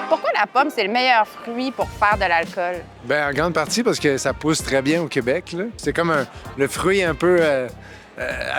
Pourquoi la pomme, c'est le meilleur fruit pour faire de l'alcool? Bien, en grande partie parce que ça pousse très bien au Québec, là. C'est comme le fruit un peu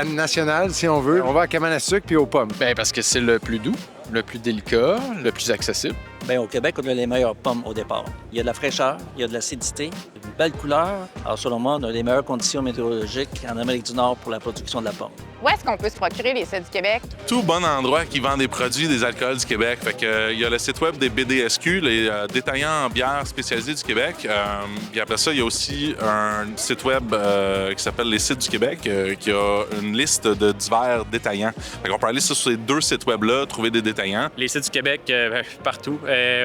national, si on veut. On va à cabane à sucre puis aux pommes. Bien, parce que c'est le plus doux, le plus délicat, le plus accessible. Bien, au Québec, on a les meilleures pommes au départ. Il y a de la fraîcheur, il y a de l'acidité, une belle couleur. Alors, selon moi, on a les meilleures conditions météorologiques en Amérique du Nord pour la production de la pomme. Où est-ce qu'on peut se procurer les cidres du Québec? Tout bon endroit qui vend des produits, des alcools du Québec. Fait que, il y a le site web des BDSQ, les détaillants en bière spécialisés du Québec. Puis après ça, il y a aussi un site web qui s'appelle Les Cidres du Québec, qui a une liste de divers détaillants. Fait qu'on peut aller sur ces deux sites web-là, trouver des détaillants. Les Cidres du Québec, partout,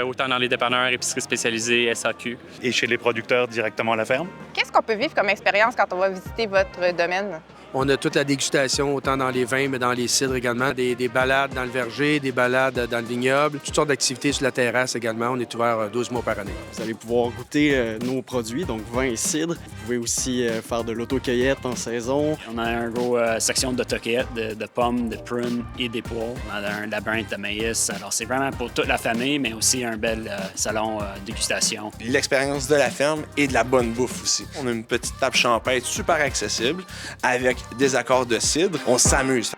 autant dans les dépanneurs, épiceries spécialisées, SAQ. Et chez les producteurs directement à la ferme. Qu'est-ce qu'on peut vivre comme expérience quand on va visiter votre domaine? On a toute la dégustation, autant dans les vins, mais dans les cidres également. Des balades dans le verger, des balades dans le vignoble, toutes sortes d'activités sur la terrasse également. On est ouvert 12 mois par année. Vous allez pouvoir goûter nos produits, donc vin et cidre. Vous pouvez aussi faire de l'autocueillette en saison. On a un gros section d'autocueillette, de pommes, de prunes et des poires. On a un labyrinthe de maïs. Alors, c'est vraiment pour toute la famille, mais aussi un bel salon dégustation. L'expérience de la ferme et de la bonne bouffe aussi. On a une petite table champêtre super accessible avec des accords de cidre. On s'amuse.